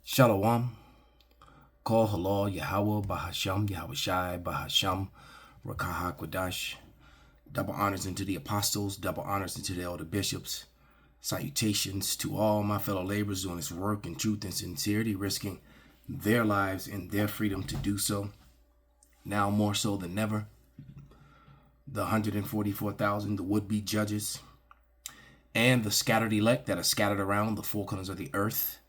Shalom. Kol halal Yahweh Bahasham Yahweh Shai Bahasham Rakaha Kwadash. Double honors into the apostles, double honors into the elder bishops. Salutations to all my fellow laborers doing this work in truth and sincerity, risking their lives and their freedom to do so. Now more so than ever. The 144,000, the would-be judges, and the scattered elect that are scattered around the four corners of the earth,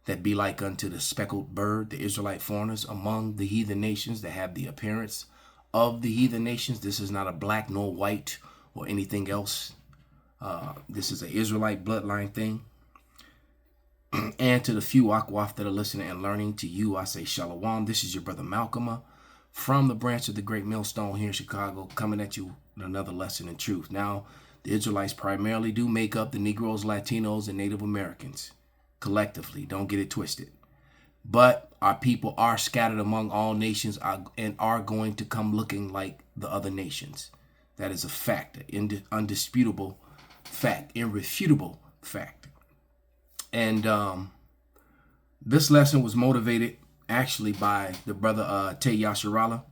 that be like unto the speckled bird, the Israelite foreigners among the heathen nations that have the appearance of the heathen nations. This is not a black nor white or anything else. This is an Israelite bloodline thing. And to the few Akwaf that are listening and learning, to you I say Shalom. This is your brother Malcolm from the branch of the Great Millstone here in Chicago, coming at you with another lesson in truth. Now, the Israelites primarily do make up the Negroes, Latinos, and Native Americans. Collectively, don't get it twisted. But our people are scattered among all nations and are going to come looking like the other nations. That is a fact, an undisputable fact, irrefutable fact. And this lesson was motivated actually by the brother Tay Yasharala.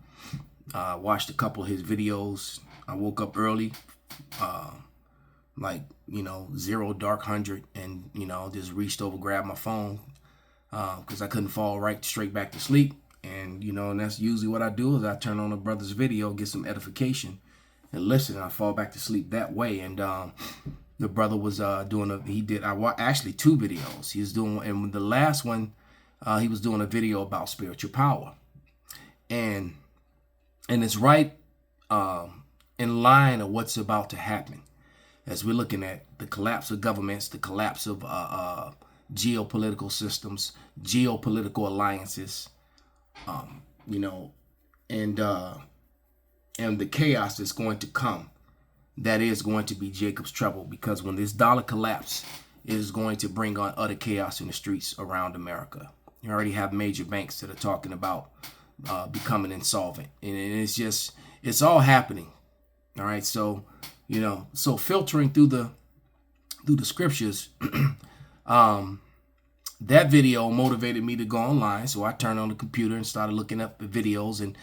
Watched a couple of his videos. I woke up early, like, 0:00, and, just reached over, grabbed my phone because I couldn't fall straight back to sleep. And, and that's usually what I do is I turn on a brother's video, get some edification, and listen. I fall back to sleep that way. And the brother was actually two videos. He was doing, and the last one, he was doing a video about spiritual power. And it's right in line of what's about to happen. As we're looking at the collapse of governments, the collapse of geopolitical systems, geopolitical alliances, and the chaos that's going to come, that is going to be Jacob's trouble, because when this dollar collapse, it is going to bring on utter chaos in the streets around America. You already have major banks that are talking about becoming insolvent, and it's all happening. All right, so so filtering through the scriptures, that video motivated me to go online. So I turned on the computer and started looking up the videos, and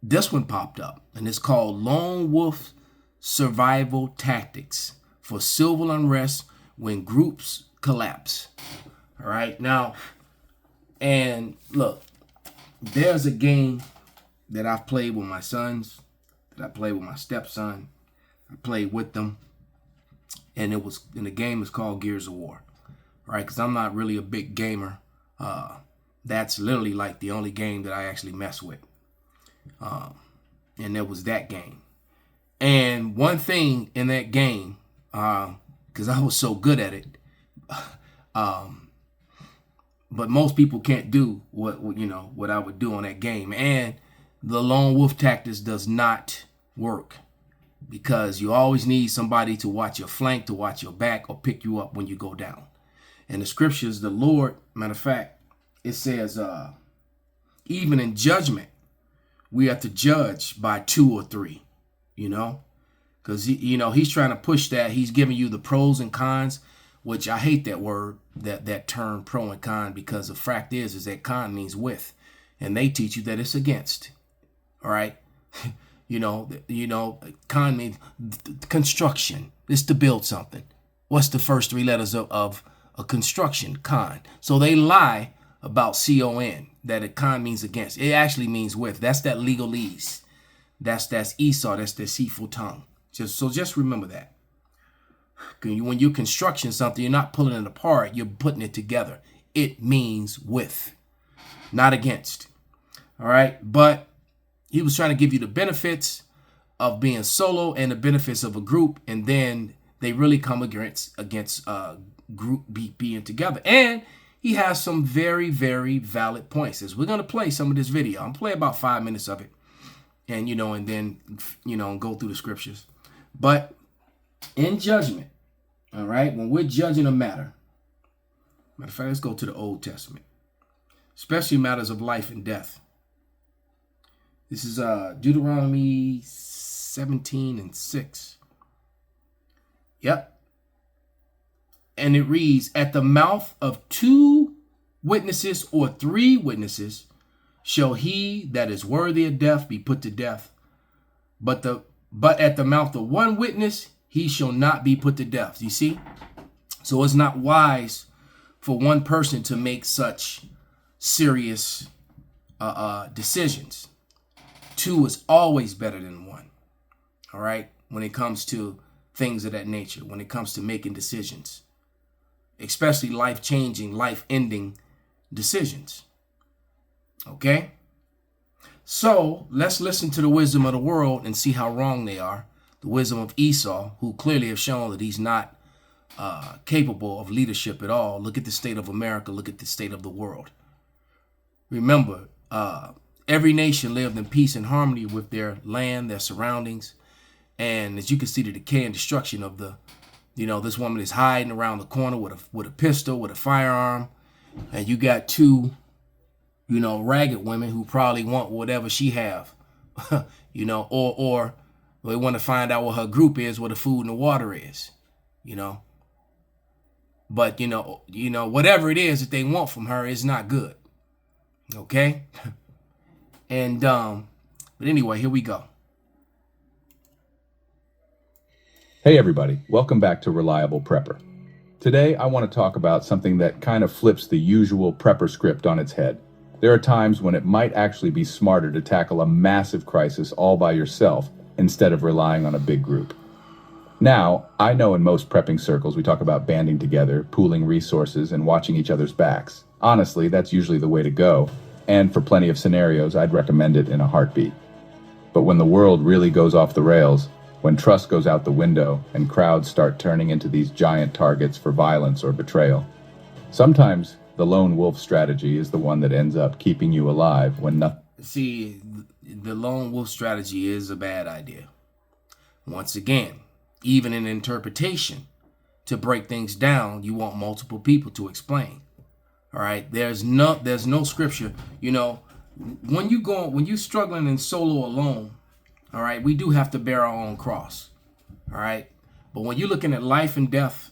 this one popped up, and it's called Lone Wolf Survival Tactics for Civil Unrest When Groups Collapse. All right, now, and look, there's a game that I've played with my sons, that I played with my stepson. I played with them, and the game is called Gears of War, right? Because I'm not really a big gamer. That's literally like the only game that I actually mess with, and it was that game. And one thing in that game, because I was so good at it, but most people can't do what I would do on that game. And the lone wolf tactics does not work, because you always need somebody to watch your flank, to watch your back, or pick you up when you go down. And the scriptures, the Lord, matter of fact, it says, even in judgment, we have to judge by 2 or 3, because, he's trying to push that. He's giving you the pros and cons, which I hate that word, that term pro and con, because the fact is that con means with, and they teach you that it's against. All right. Con means construction. It's to build something. What's the first 3 letters of a construction? Con. So they lie about con, that a con means against. It actually means with. That's that legalese. That's Esau. That's the deceitful tongue. Just remember that. When you're constructing something, you're not pulling it apart. You're putting it together. It means with, not against. All right, but he was trying to give you the benefits of being solo and the benefits of a group, and then they really come against group being together. And he has some very, very valid points. As we're going to play some of this video, I'm going to play about 5 minutes of it, and and then go through the scriptures. But in judgment, all right, when we're judging a matter of fact, let's go to the Old Testament, especially matters of life and death. This is Deuteronomy 17:6. Yep. And it reads, at the mouth of 2 witnesses or 3 witnesses, shall he that is worthy of death be put to death. But at the mouth of 1 witness, he shall not be put to death. You see? So it's not wise for one person to make such serious decisions. 2 is always better than 1. All right? When it comes to things of that nature, when it comes to making decisions, especially life-changing, life-ending decisions. Okay? So let's listen to the wisdom of the world and see how wrong they are. The wisdom of Esau, who clearly have shown that he's not capable of leadership at all. Look at the state of America. Look at the state of the world. Remember, every nation lived in peace and harmony with their land, their surroundings. And as you can see, the decay and destruction of this woman is hiding around the corner with a pistol, with a firearm. And you got 2, ragged women who probably want whatever she have, or they want to find out what her group is, what the food and the water is, But, whatever it is that they want from her is not good. Okay? And, but anyway, here we go. Hey everybody, welcome back to Reliable Prepper. Today I want to talk about something that kind of flips the usual prepper script on its head. There are times when it might actually be smarter to tackle a massive crisis all by yourself instead of relying on a big group. Now, I know in most prepping circles we talk about banding together, pooling resources, and watching each other's backs. Honestly, that's usually the way to go, and for plenty of scenarios I'd recommend it in a heartbeat. But when the world really goes off the rails, when trust goes out the window and crowds start turning into these giant targets for violence or betrayal, sometimes the lone wolf strategy is the one that ends up keeping you alive when nothing. See, the lone wolf strategy is a bad idea. Once again, even in interpretation, to break things down, you want multiple people to explain. All right, there's no scripture. When you're struggling in solo alone, all right, we do have to bear our own cross. All right. But when you're looking at life and death,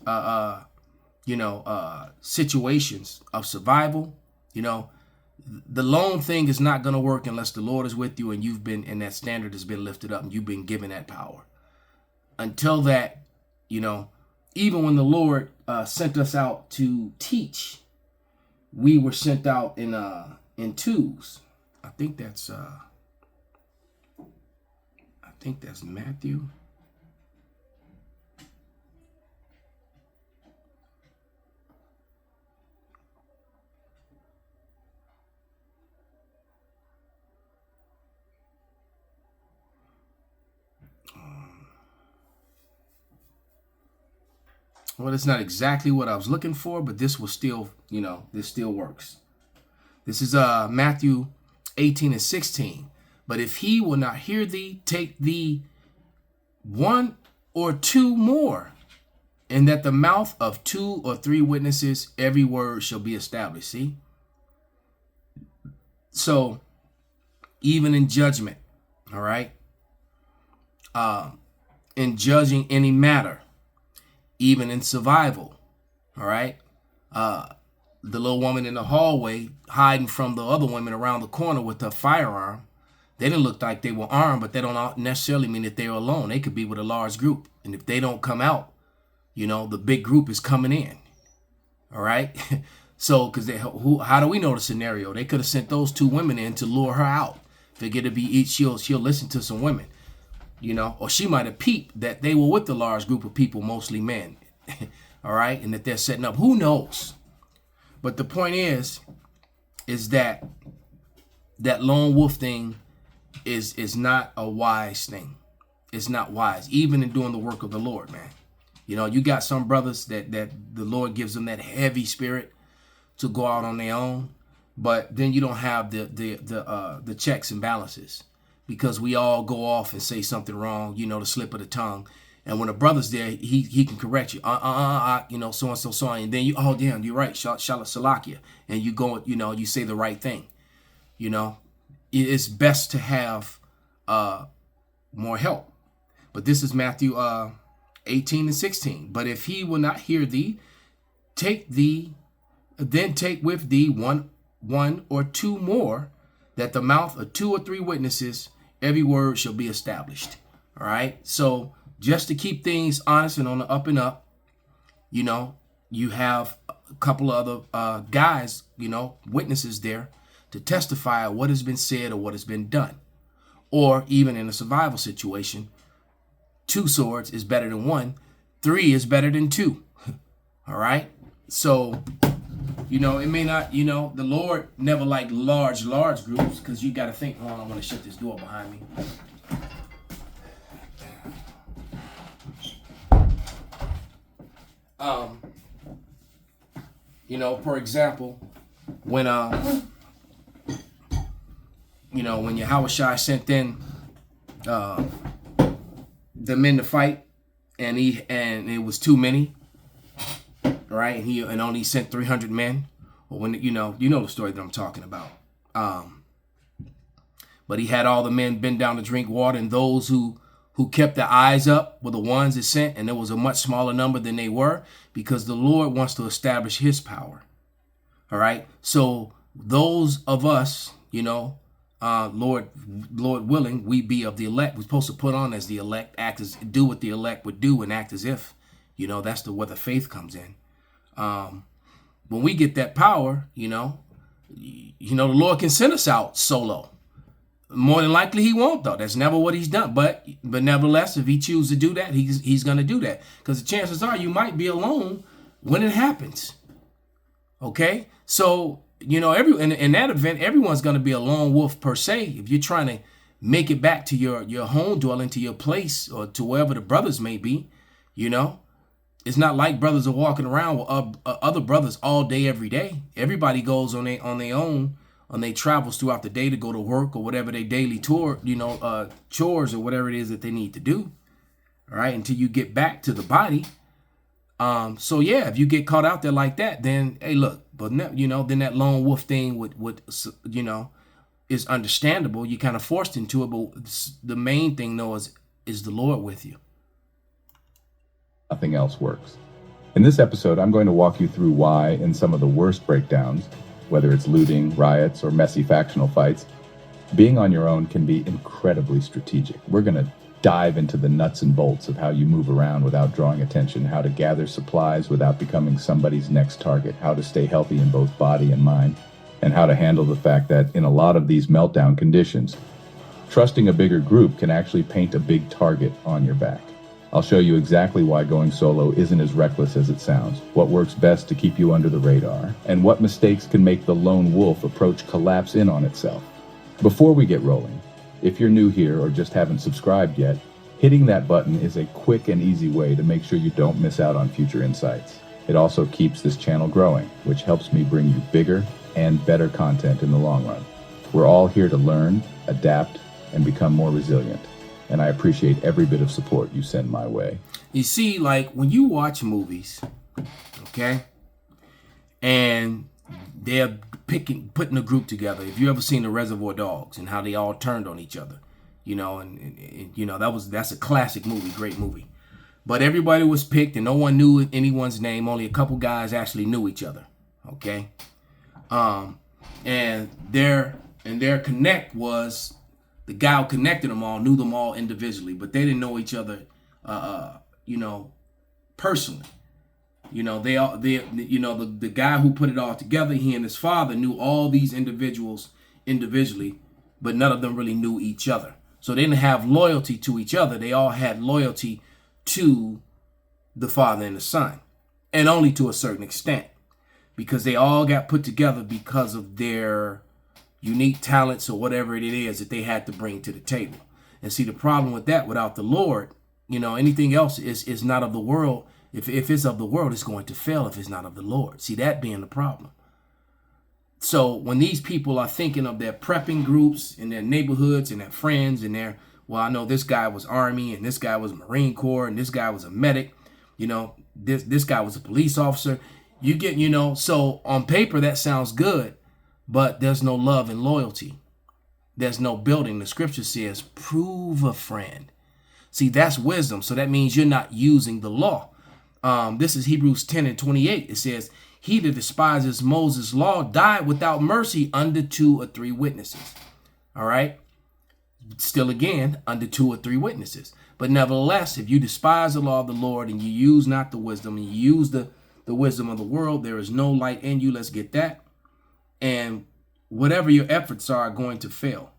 situations of survival, the lone thing is not going to work unless the Lord is with you and that standard has been lifted up and you've been given that power. Until that, even when the Lord sent us out to teach, we were sent out in twos. I think that's Matthew. Well, it's not exactly what I was looking for, but this will still, this still works. This is Matthew 18:16. But if he will not hear thee, take thee 1 or 2 more, and that the mouth of 2 or 3 witnesses, every word shall be established. See? So, even in judgment, all right, in judging any matter, even in survival, all right, the little woman in the hallway hiding from the other women around the corner with her firearm, they didn't look like they were armed, but they don't necessarily mean that they're alone. They could be with a large group. And if they don't come out, the big group is coming in. All right. So, how do we know the scenario? They could have sent those 2 women in to lure her out. Figure to be each, she'll listen to some women, or she might have peeped that they were with the large group of people, mostly men. All right. And that they're setting up, who knows? But the point is that lone wolf thing is not a wise thing. It's not wise, even in doing the work of the Lord, man. You got some brothers that the Lord gives them that heavy spirit to go out on their own, but then you don't have the checks and balances, because we all go off and say something wrong, the slip of the tongue. And when a brother's there, he can correct you. So and so, and then oh damn, you're right, Salakia, and you go, you say the right thing. It's best to have more help. But this is Matthew 18:16. But if he will not hear thee, take thee then take with thee one or two more, that the mouth of 2 or 3 witnesses, every word shall be established. All right. So just to keep things honest and on the up and up, you have a couple of other guys, witnesses there to testify what has been said or what has been done. Or even in a survival situation, 2 swords is better than 1. 3 is better than 2. All right. So, it may not, the Lord never liked large groups, because you got to think, hold on, I'm going to shut this door behind me. For example, when Yahushua sent in the men to fight, and it was too many, right? And only sent 300 men. Or when you know the story that I'm talking about. But he had all the men bend down to drink water, and those who kept their eyes up were the ones that sent, and there was a much smaller number than they were, because the Lord wants to establish his power. All right. So those of us, Lord willing, we be of the elect. We're supposed to put on as the elect, do what the elect would do, and act as if, that's where the faith comes in. When we get that power, the Lord can send us out solo. More than likely he won't, though. That's never what he's done. But nevertheless, if he chooses to do that, he's going to do that. Because the chances are you might be alone when it happens. Okay? So, in that event, everyone's going to be a lone wolf per se. If you're trying to make it back to your home dwelling, to your place, or to wherever the brothers may be, it's not like brothers are walking around with other brothers all day, every day. Everybody goes on their own, on their travels throughout the day to go to work or whatever they daily tour, chores or whatever it is that they need to do. All right, until you get back to the body. So yeah, if you get caught out there like that, then hey, look, but then that lone wolf thing would is understandable. You kind of forced into it, but the main thing though is the Lord with you. Nothing else works. In this episode, I'm going to walk you through why, in some of the worst breakdowns, whether it's looting, riots, or messy factional fights, being on your own can be incredibly strategic. We're going to dive into the nuts and bolts of how you move around without drawing attention, how to gather supplies without becoming somebody's next target, how to stay healthy in both body and mind, and how to handle the fact that in a lot of these meltdown conditions, trusting a bigger group can actually paint a big target on your back. I'll show you exactly why going solo isn't as reckless as it sounds, what works best to keep you under the radar, and what mistakes can make the lone wolf approach collapse in on itself. Before we get rolling, if you're new here or just haven't subscribed yet, hitting that button is a quick and easy way to make sure you don't miss out on future insights. It also keeps this channel growing, which helps me bring you bigger and better content in the long run. We're all here to learn, adapt, and become more resilient. And I appreciate every bit of support you send my way. You see, like when you watch movies, okay, and they're putting a group together. If you ever seen the Reservoir Dogs and how they all turned on each other, that's a classic movie, great movie. But everybody was picked and no one knew anyone's name. Only a couple guys actually knew each other, okay. And their connect was. The guy who connected them all knew them all individually, but they didn't know each other, personally. The guy who put it all together, he and his father knew all these individuals individually, but none of them really knew each other. So they didn't have loyalty to each other. They all had loyalty to the father and the son, and only to a certain extent, because they all got put together because of their unique talents or whatever it is that they had to bring to the table. And see, the problem with that, without the Lord, anything else is not of the world. If it's of the world, it's going to fail if it's not of the Lord. See, that being the problem. So when these people are thinking of their prepping groups in their neighborhoods and their friends and I know this guy was Army and this guy was Marine Corps and this guy was a medic, this guy was a police officer. You get, so on paper that sounds good. But there's no love and loyalty. There's no building. The scripture says, prove a friend. See, that's wisdom. So that means you're not using the law. This is Hebrews 10:28. It says, He that despises Moses' law died without mercy under 2 or 3 witnesses. All right. Still again, under 2 or 3 witnesses. But nevertheless, if you despise the law of the Lord and you use not the wisdom, and you use the wisdom of the world, there is no light in you. Let's get that. And whatever your efforts are going to fail.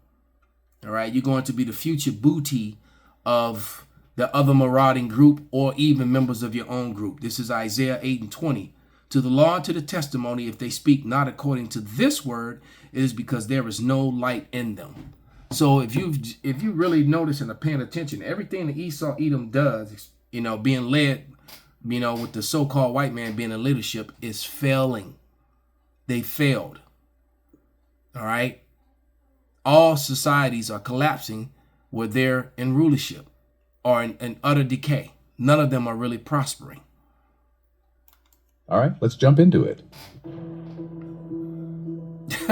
All right. You're going to be the future booty of the other marauding group, or even members of your own group. This is Isaiah 8:20. To the law and to the testimony, if they speak not according to this word, it is because there is no light in them. So if you really notice and are paying attention, everything that Esau Edom does, being led, with the so-called white man being in leadership, is failing. They failed. All right. All societies are collapsing where they're in rulership or in utter decay. None of them are really prospering. All right, let's jump into it.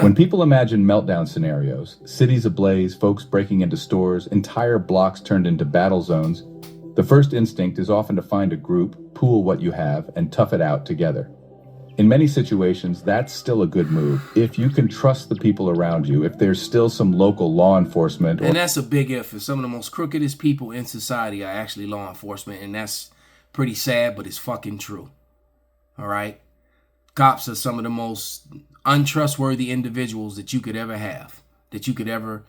When people imagine meltdown scenarios, cities ablaze, folks breaking into stores, entire blocks turned into battle zones, the first instinct is often to find a group, pool what you have, and tough it out together. In many situations, that's still a good move. If you can trust the people around you, if there's still some local law enforcement. And that's a big if. Some of the most crookedest people in society are actually law enforcement, and that's pretty sad, but it's fucking true. All right? Cops are some of the most untrustworthy individuals that you could ever have, that you could ever,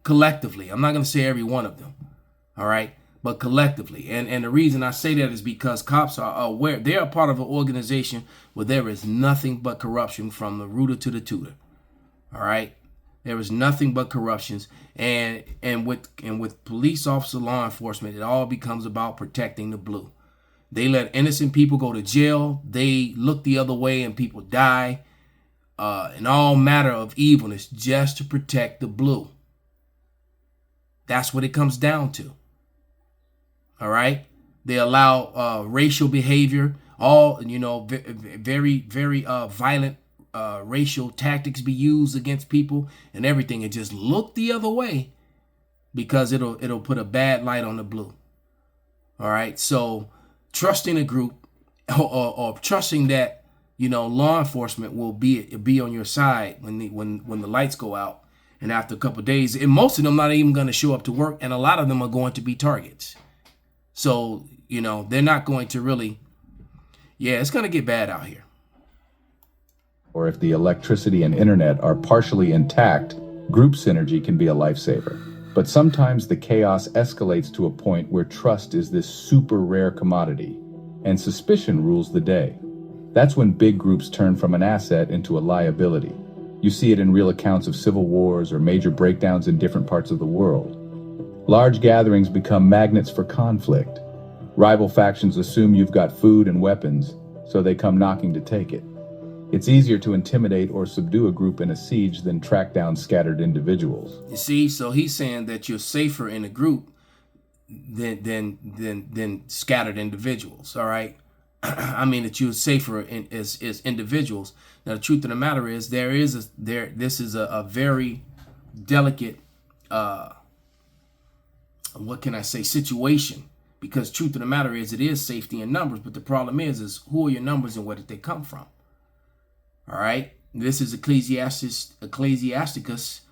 collectively. I'm not going to say every one of them. All right? But collectively. And the reason I say that is because cops are aware. They're a part of an organization where there is nothing but corruption from the rooter to the tutor. All right. There is nothing but corruptions. And with police officer, law enforcement, it all becomes about protecting the blue. They let innocent people go to jail. They look the other way and people die. And all matter of evilness just to protect the blue. That's what it comes down to. All right. They allow racial behavior, very, very violent racial tactics be used against people and everything, and just look the other way because it'll put a bad light on the blue. All right. So trusting a group or trusting that, law enforcement will be on your side when the lights go out. And after a couple of days, and most of them not even going to show up to work. And a lot of them are going to be targets. So, they're not going to really, it's going to get bad out here. Or if the electricity and internet are partially intact, group synergy can be a lifesaver. But sometimes the chaos escalates to a point where trust is this super rare commodity, and suspicion rules the day. That's when big groups turn from an asset into a liability. You see it in real accounts of civil wars or major breakdowns in different parts of the world. Large gatherings become magnets for conflict. Rival factions assume you've got food and weapons, so they come knocking to take it. It's easier to intimidate or subdue a group in a siege than track down scattered individuals. You see, so he's saying that you're safer in a group than scattered individuals, all right? I mean that you're safer as individuals. Now, the truth of the matter is this is a very delicate situation, because truth of the matter is it is safety in numbers, but the problem is who are your numbers and where did they come from? All right, this is Ecclesiasticus,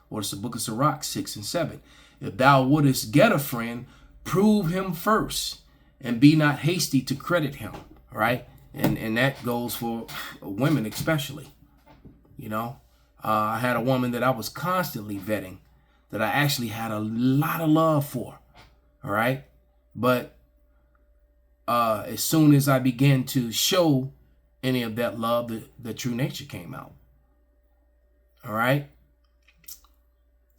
or it's the book of Sirach 6 and 7. If thou wouldest get a friend, prove him first, and be not hasty to credit him. All right, and that goes for women especially. I had a woman that I was constantly vetting, that I actually had a lot of love for. All right. But as soon as I began to show any of that love, the true nature came out. All right.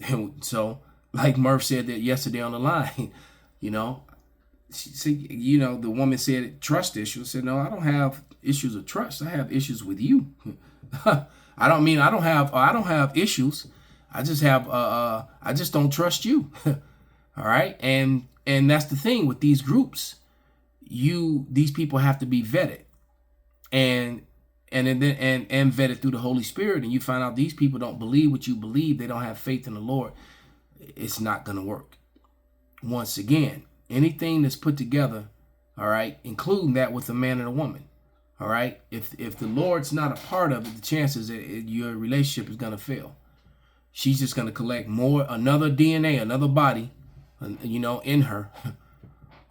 And so, like Murph said that yesterday on the line, the woman said trust issues. I said, no, I don't have issues of trust. I have issues with you. I don't have issues. I just have, I just don't trust you. All right. And that's the thing with these groups. These people have to be vetted and vetted through the Holy Spirit. And you find out these people don't believe what you believe. They don't have faith in the Lord. It's not going to work. Once again, anything that's put together, all right, including that with a man and a woman, All right. If the Lord's not a part of it, the chances that your relationship is going to fail. She's just going to collect another DNA, another body, in her.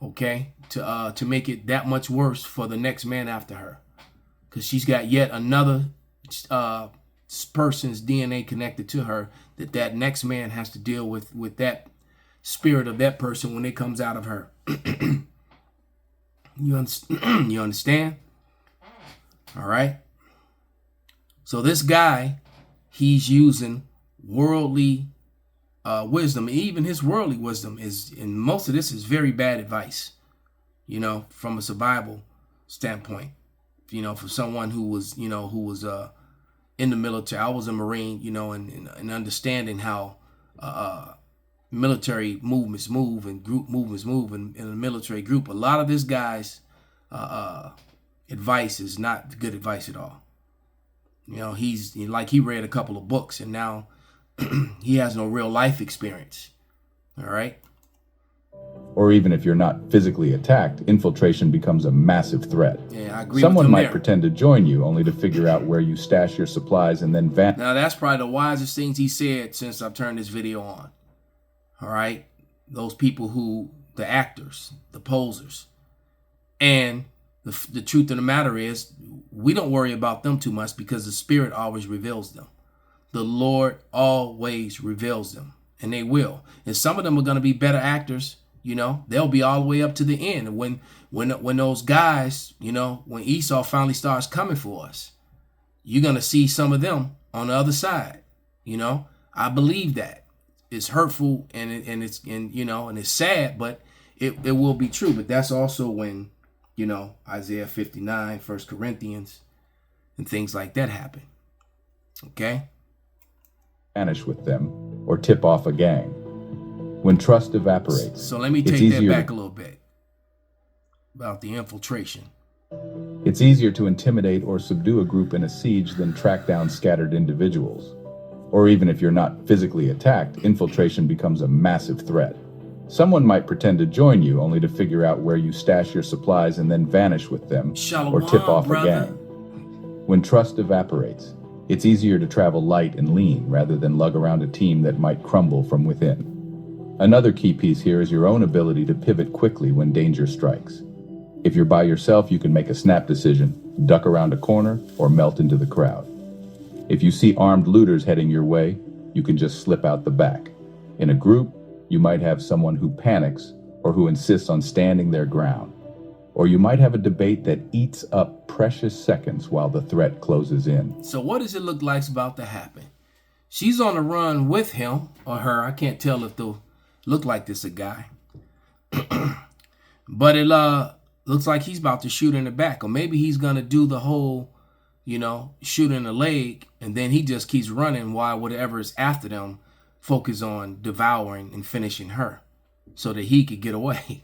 Okay. To make it that much worse for the next man after her. Because she's got yet another person's DNA connected to her that next man has to deal with that spirit of that person when it comes out of her. You understand? All right. So this guy, he's using worldly wisdom. Even his worldly wisdom and most of this is very bad advice, from a survival standpoint, for someone who was in the military. I was a Marine, and understanding how military movements move and group movements move in a military group. A lot of this guy's advice is not good advice at all. He's like he read a couple of books and now he has no real life experience. All right. Or even if you're not physically attacked, infiltration becomes a massive threat. Yeah, I agree. Someone with might there. pretend to join you only to figure out where you stash your supplies and then vanish. Now that's probably the wisest things he said since I've turned this video on. All right. Those people the actors, the posers. And the truth of the matter is we don't worry about them too much because the Spirit always reveals them. The Lord always reveals them, and they will. And some of them are going to be better actors. They'll be all the way up to the end. And when those guys, when Esau finally starts coming for us, you're going to see some of them on the other side. I believe that. It's hurtful and it's sad, but it will be true. But that's also when, Isaiah 59, 1 Corinthians, and things like that happen. Okay? Vanish with them or tip off a gang. When trust evaporates. So let me take that back a little bit about the infiltration. It's easier to intimidate or subdue a group in a siege than track down scattered individuals. Or even if you're not physically attacked, infiltration becomes a massive threat. Someone might pretend to join you only to figure out where you stash your supplies and then vanish with them. Shalom, or tip off brother. a gang. When trust evaporates, it's easier to travel light and lean rather than lug around a team that might crumble from within. Another key piece here is your own ability to pivot quickly when danger strikes. If you're by yourself, you can make a snap decision, duck around a corner, or melt into the crowd. If you see armed looters heading your way, you can just slip out the back. In a group, you might have someone who panics or who insists on standing their ground. Or you might have a debate that eats up precious seconds while the threat closes in. So what does it look like is about to happen? She's on the run with him or her. I can't tell if they'll look like this a guy. But it looks like he's about to shoot in the back. Or maybe he's going to do the whole, shoot in the leg. And then he just keeps running while whatever is after them focus on devouring and finishing her so that he could get away,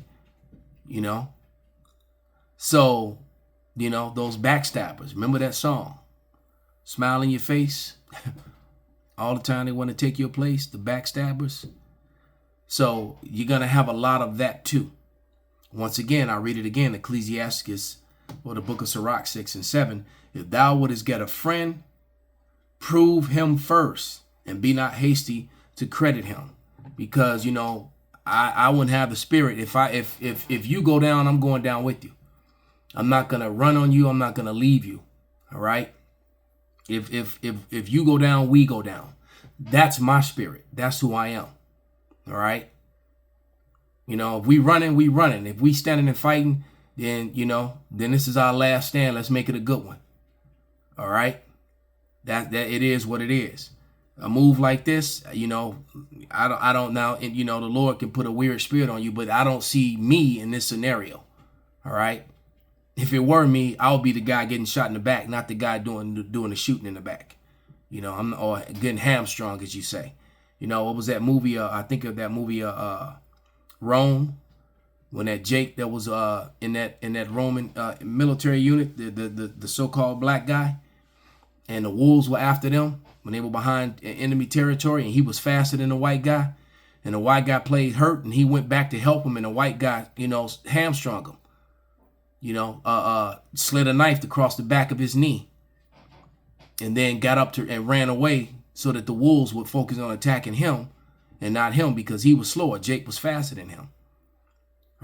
So, those backstabbers, remember that song? Smile in your face. All the time they want to take your place, the backstabbers. So you're going to have a lot of that too. Once again, I read it again, Ecclesiastes or the book of Sirach 6 and 7. If thou wouldest get a friend, prove him first and be not hasty to credit him. Because, I wouldn't have the spirit. If you go down, I'm going down with you. I'm not going to run on you. I'm not going to leave you. All right. If you go down, we go down. That's my spirit. That's who I am. All right. If we running, we running. If we standing and fighting, then, then this is our last stand. Let's make it a good one. All right. That it is what it is. A move like this, I don't now, and the Lord can put a weird spirit on you, but I don't see me in this scenario. All right. If it were me, I'll be the guy getting shot in the back, not the guy doing the shooting in the back. I'm or getting hamstrung, as you say. What was that movie? I think of that movie, Rome, when that Jake that was in that Roman military unit, the so-called black guy, and the wolves were after them when they were behind enemy territory, and he was faster than the white guy, and the white guy played hurt, and he went back to help him, and the white guy, hamstrung him. slid a knife across the back of his knee, and then got up to and ran away so that the wolves would focus on attacking him and not him, because he was slower. Jake was faster than him.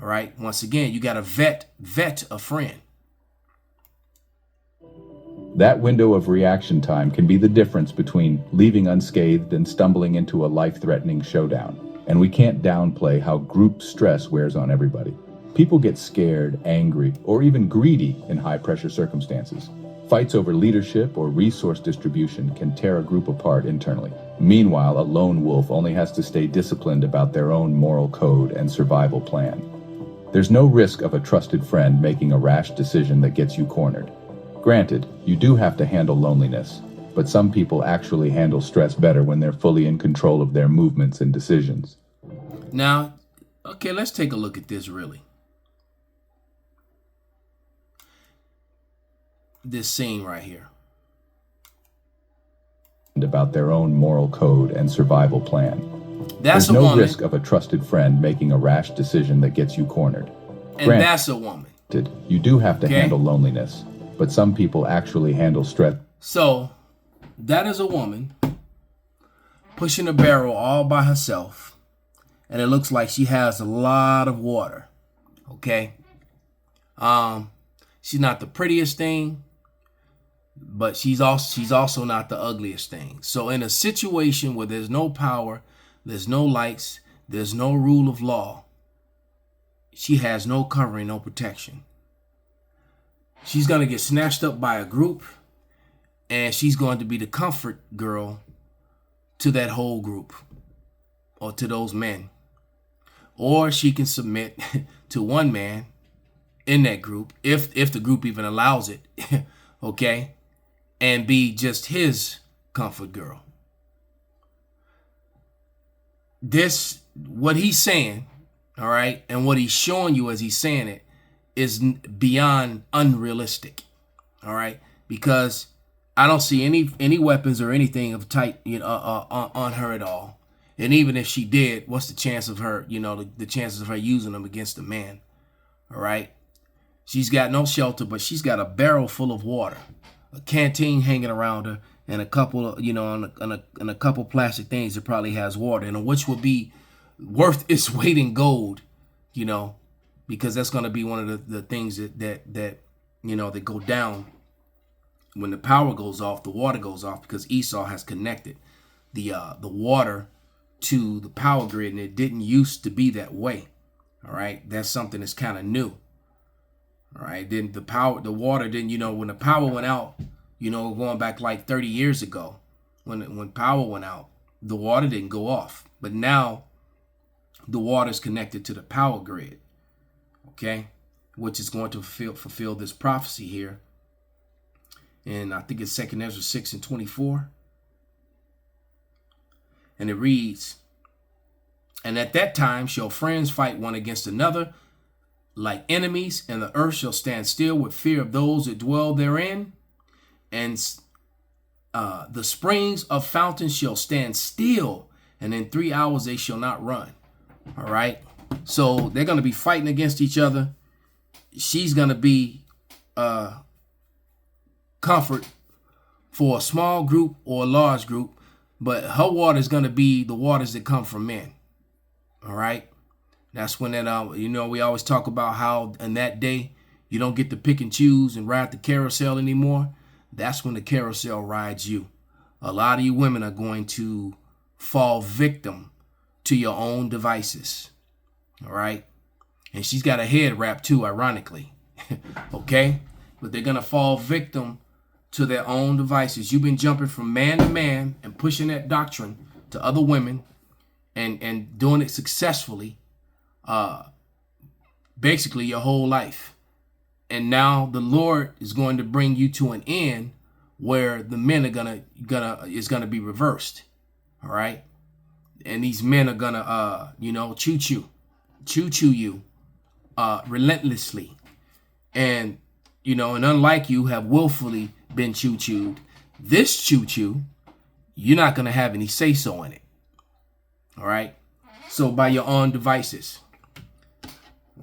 All right. Once again, you got to vet a friend. That window of reaction time can be the difference between leaving unscathed and stumbling into a life-threatening showdown. And we can't downplay how group stress wears on everybody. People get scared, angry, or even greedy in high-pressure circumstances. Fights over leadership or resource distribution can tear a group apart internally. Meanwhile, a lone wolf only has to stay disciplined about their own moral code and survival plan. There's no risk of a trusted friend making a rash decision that gets you cornered. Granted, you do have to handle loneliness, but some people actually handle stress better when they're fully in control of their movements and decisions. Now, okay, let's take a look at this really. This scene right here. About their own moral code and survival plan. That's There's a no woman. risk of a trusted friend making a rash decision that gets you cornered. And that's a woman. You do have to handle loneliness, but some people actually handle stress. So that is a woman pushing a barrel all by herself, and it looks like she has a lot of water. Okay. She's not the prettiest thing, but she's also not the ugliest thing. So in a situation where there's no power, there's no lights, there's no rule of law, she has no covering, no protection. She's going to get snatched up by a group, and she's going to be the comfort girl to that whole group, or to those men. Or she can submit to one man in that group, if the group even allows it, okay, and be just his comfort girl. This, what he's saying, all right, and what he's showing you as he's saying it, is beyond unrealistic, all right, because I don't see any weapons or anything of type, on her at all. And even if she did, what's the chance of her, the chances of her using them against a man? All right. She's got no shelter, but she's got a barrel full of water, a canteen hanging around her, and a couple of, and a couple plastic things that probably has water in them, which will be worth its weight in gold, because that's going to be one of the things that go down when the power goes off, the water goes off, because Esau has connected the water to the power grid, and it didn't used to be that way. All right, that's something that's kind of new. All right, then the water didn't, when the power went out, going back like 30 years ago, when power went out, the water didn't go off, but now the water is connected to the power grid. Okay, which is going to fulfill this prophecy here. And I think it's 2 Ezra 6:24. And it reads, "And at that time shall friends fight one against another like enemies, and the earth shall stand still with fear of those that dwell therein. And the springs of fountains shall stand still, and in 3 hours they shall not run." All right. So they're going to be fighting against each other. She's going to be comfort for a small group or a large group, but her water is going to be the waters that come from men. All right. That's when that, we always talk about how in that day, you don't get to pick and choose and ride the carousel anymore. That's when the carousel rides you. A lot of you women are going to fall victim to your own devices. All right. And she's got a head wrap too, ironically. Okay. But they're going to fall victim to their own devices. You've been jumping from man to man and pushing that doctrine to other women and doing it successfully, basically your whole life. And now the Lord is going to bring you to an end where the men are gonna be reversed. All right. And these men are gonna choo you relentlessly. And and unlike you have willfully been choo-chooed, this choo-choo, you're not gonna have any say-so in it. All right. So by your own devices.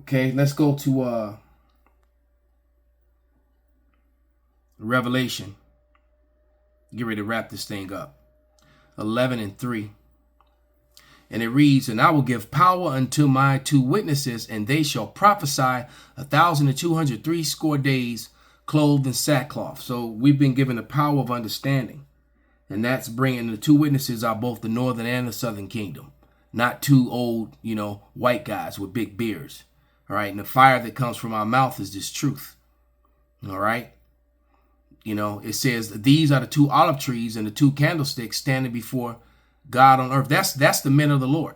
Okay, let's go to Revelation. Get ready to wrap this thing up. 11:3. And it reads, and I will give power unto my 2 witnesses, and they shall prophesy 1,203 days, clothed in sackcloth. So we've been given the power of understanding. And that's bringing the 2 witnesses are both the northern and the southern kingdom. Not 2 old, white guys with big beards. All right. And the fire that comes from our mouth is this truth. All right. It says these are the 2 olive trees and the 2 candlesticks standing before God on earth. That's the men of the Lord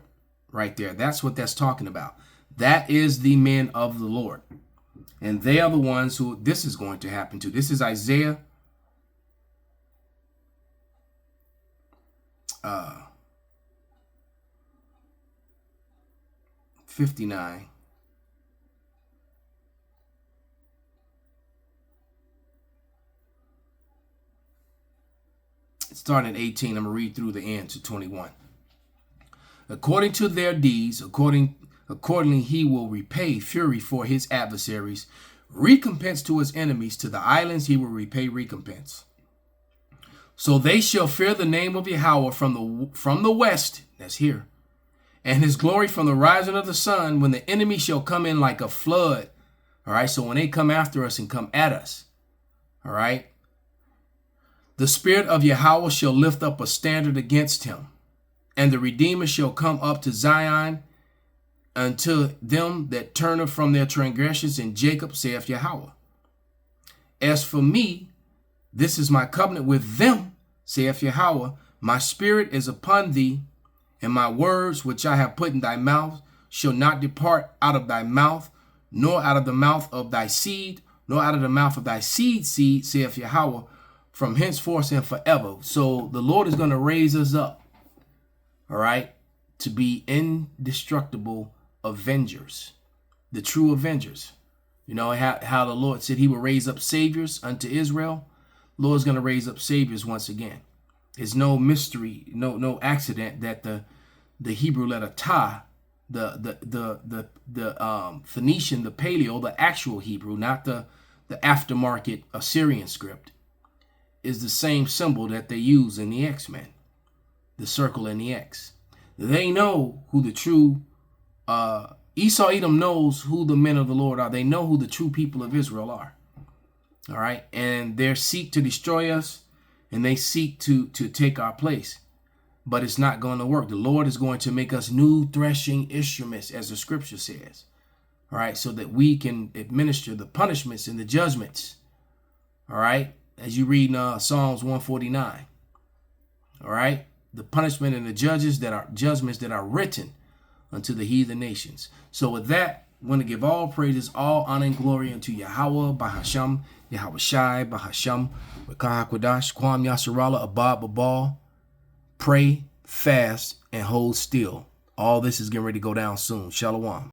right there. That's what that's talking about. That is the men of the Lord. And they are the ones who this is going to happen to. This is Isaiah 59. Starting at 18, I'm going to read through the end to 21. According to their deeds, accordingly he will repay fury for his adversaries, recompense to his enemies. To the islands he will repay recompense. So they shall fear the name of Yahweh from the west, that's here, and his glory from the rising of the sun, when the enemy shall come in like a flood. All right, so when they come after us and come at us, all right, the spirit of Yahweh shall lift up a standard against him, and the Redeemer shall come up to Zion unto them that turneth from their transgressions in Jacob, saith Yahweh. As for me, this is my covenant with them, saith Yahweh. My spirit is upon thee, and my words which I have put in thy mouth shall not depart out of thy mouth, nor out of the mouth of thy seed, nor out of the mouth of thy seed, saith Yahweh, from henceforth and forever. So the Lord is going to raise us up, all right, to be indestructible avengers, the true avengers. How the Lord said he will raise up saviors unto Israel. The Lord's going to raise up saviors once again. It's no mystery, no accident that the Hebrew letter Ta, the Phoenician, the Paleo, the actual Hebrew, not the aftermarket Assyrian script, is the same symbol that they use in the X-Men, the circle and the X. They know who the true, Esau Edom knows who the men of the Lord are. They know who the true people of Israel are. All right. And they seek to destroy us, and they seek to take our place. But it's not going to work. The Lord is going to make us new threshing instruments, as the scripture says. All right. So that we can administer the punishments and the judgments. All right. As you read in Psalms 149, all right, the punishment and the judgments that are written unto the heathen nations. So with that, I want to give all praises, all honor and glory unto Yahweh, Bahasham, Yahweh Shai, Bahasham, Rakah Kwadash, Kwam Yasharala, Abad Babal. Pray, fast, and hold still. All this is getting ready to go down soon. Shalom.